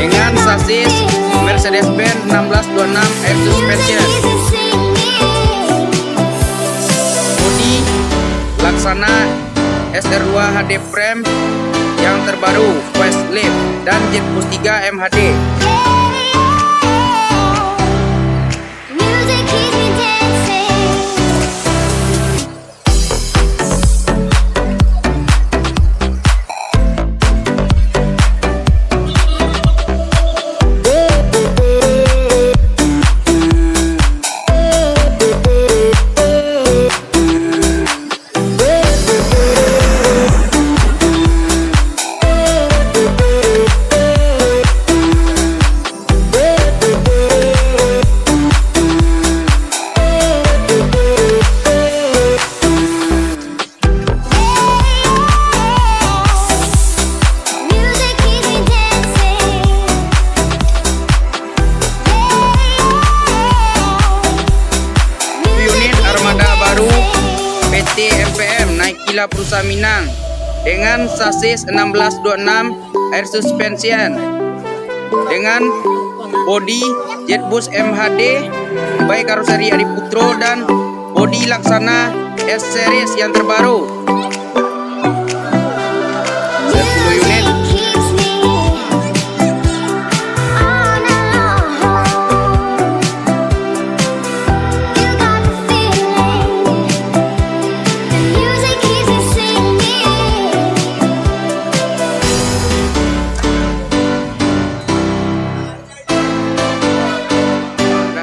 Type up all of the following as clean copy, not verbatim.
dengan sasis Mercedes-Benz 1626 Air Suspension. Bodi Laksana SR2 HD Frame yang terbaru, facelift, dan Jetboost 3 MHD. PT MPM naik gila perusahaan Minang dengan sasis 1626 Air Suspension dengan bodi Jetboost MHD baik karoseri Adiputro dan bodi Laksana S Series yang terbaru. 10 unit.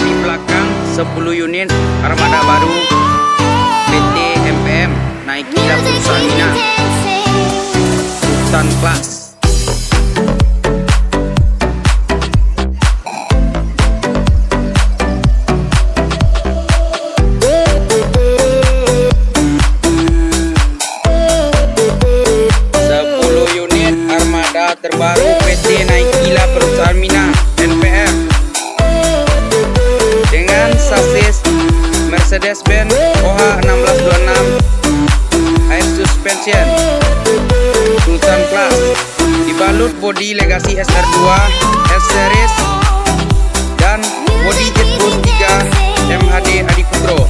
Di belakang 10 unit armada baru PT MPM naik gila perusahaan Minang Sultan Class. Terbaru PT naik gila perusahaan Minang NPM dengan sasis Mercedes-Benz OH 1626 Air Suspension Sultan Class, dibalut bodi Legacy SR2 S Series dan bodi Jetboost 3 MHD Adiputro.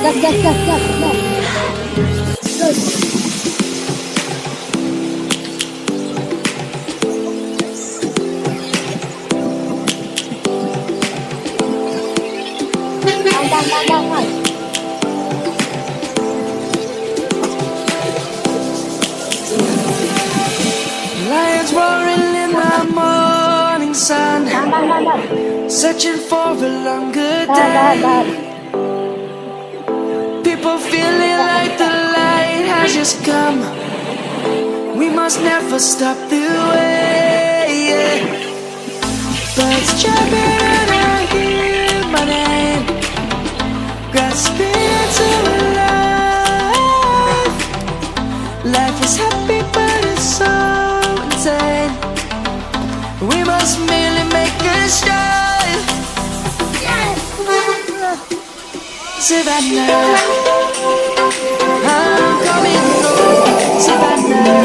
gas, gas, gas, gas, gas. Terus. Tahan. Lions roaring in the morning sun, searching for a longer day. People feeling like the light has just come. We must never stop the way. Birds chirping and I hear my name, grasping into life. Life is happy but it's so insane. We must merely make a start. Savannah, I'm coming home. Savannah,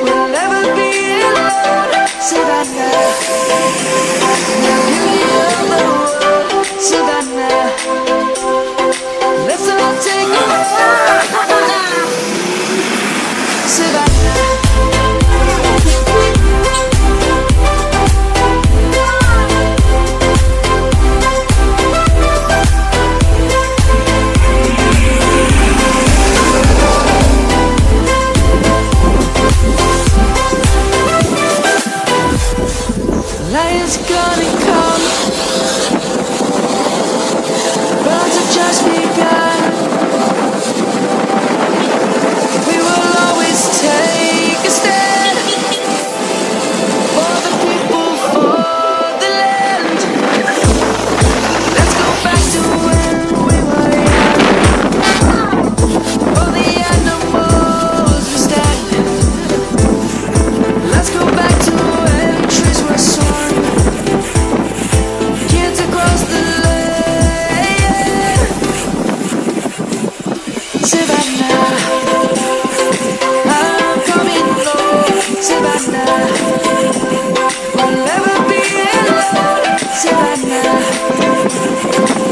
we'll never be alone. Savannah, the beauty of the world. Savannah, let's all take a walk. Savannah. Lions gonna come, birds have just begun. We will always take a stand for the people, for the land. Let's go back to when we were young. For the animals we stand. Let's go back to when trees were swung. Kids across the land. Savannah, I'm coming home. Savannah, we'll never be alone. Savannah,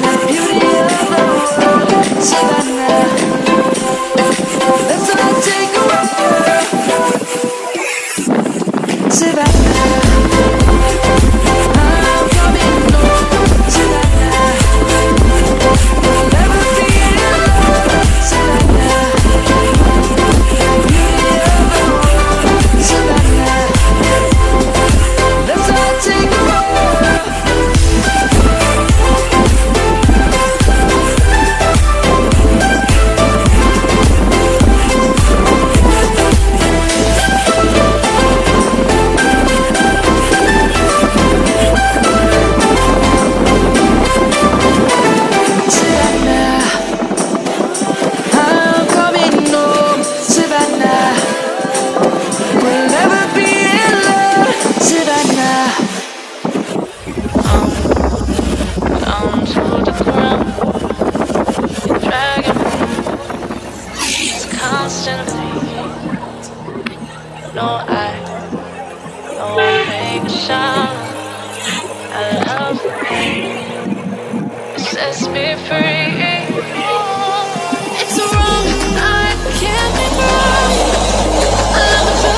the beauty of the world. Savannah, let's all take a walk. Savannah, I'm coming home. Savannah, we'll never be alone. Savannah, the beauty of the world. Savannah, let's all take a walk. Savannah, I'm coming home. Savannah, we'll never be alone. Savannah. Down to the ground, dragging me constantly. No, I don't make a sound. I love the pain. It sets me free. It's wrong, I can't be wrong. I love the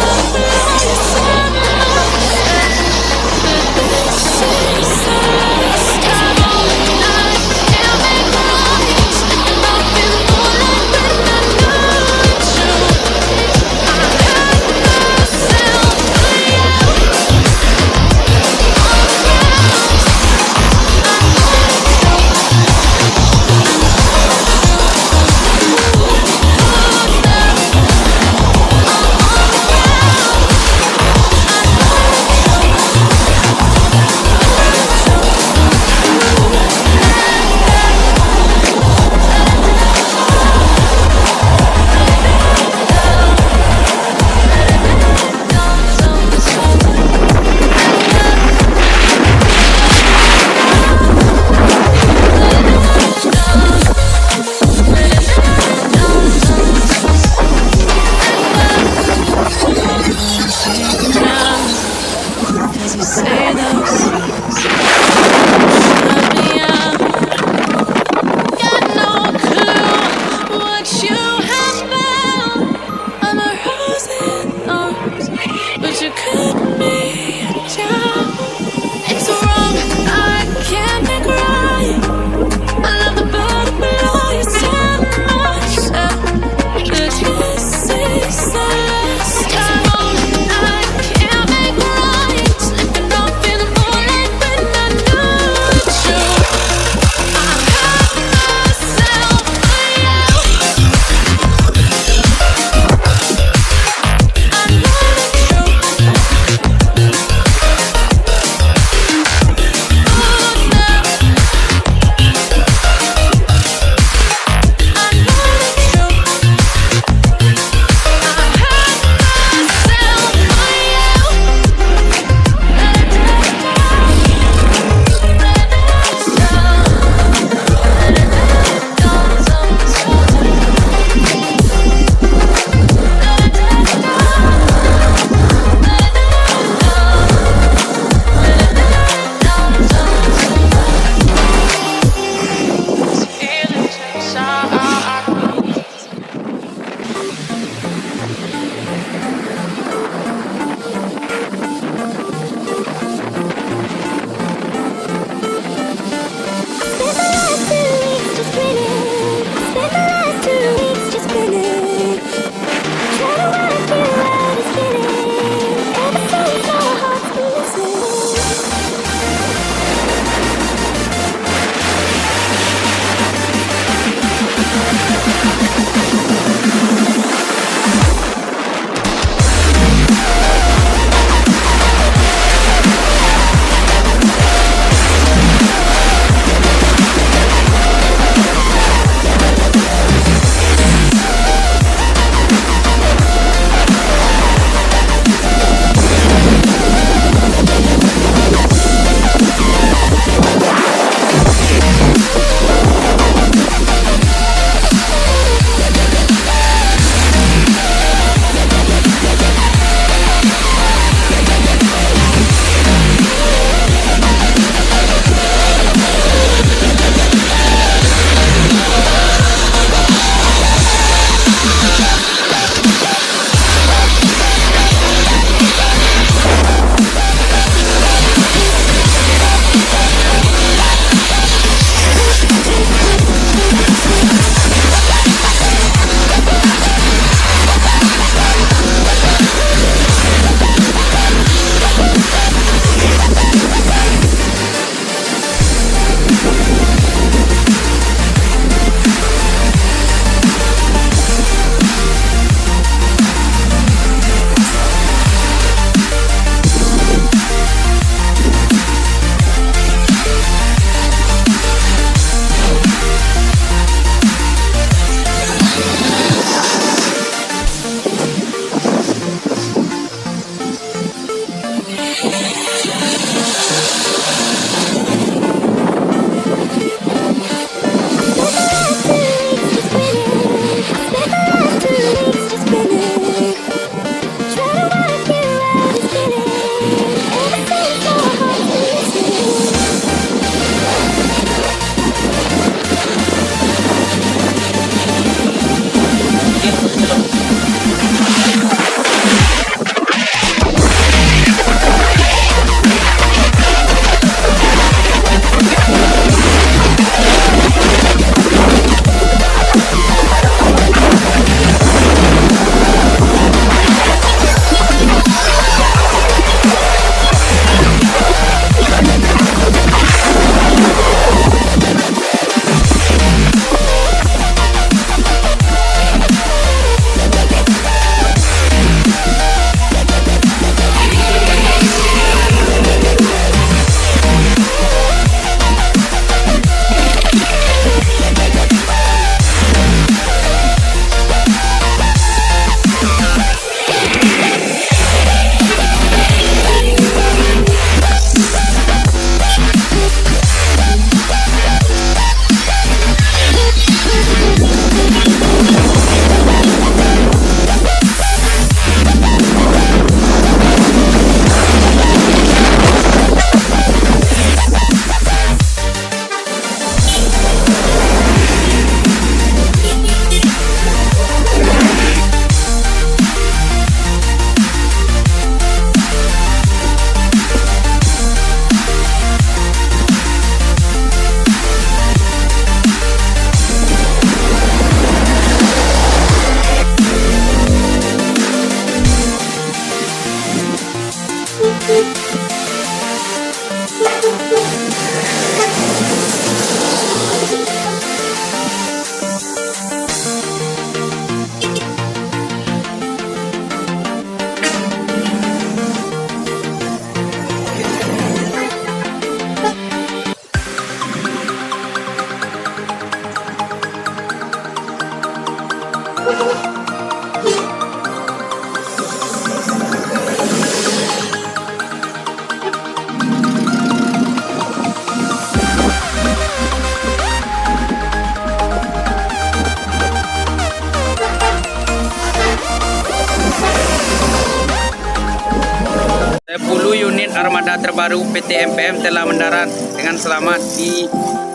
Armada terbaru PT MPM telah mendarat dengan selamat di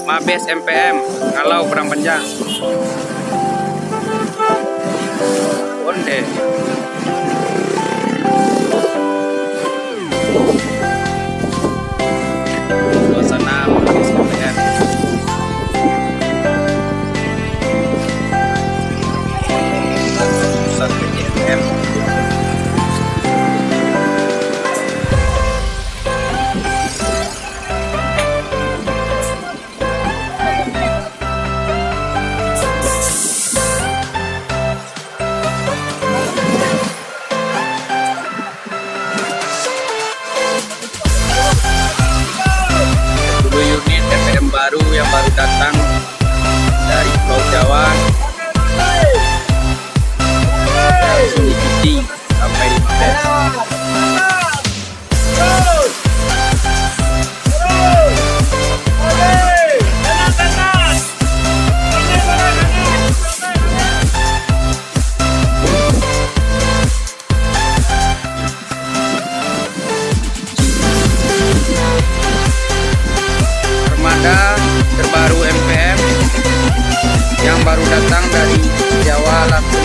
Mabes MPM Kalau Perang Panjang. Onde. Suasana Mabes MPM. Pusat PT MPM. baru datang dari Jawa langsung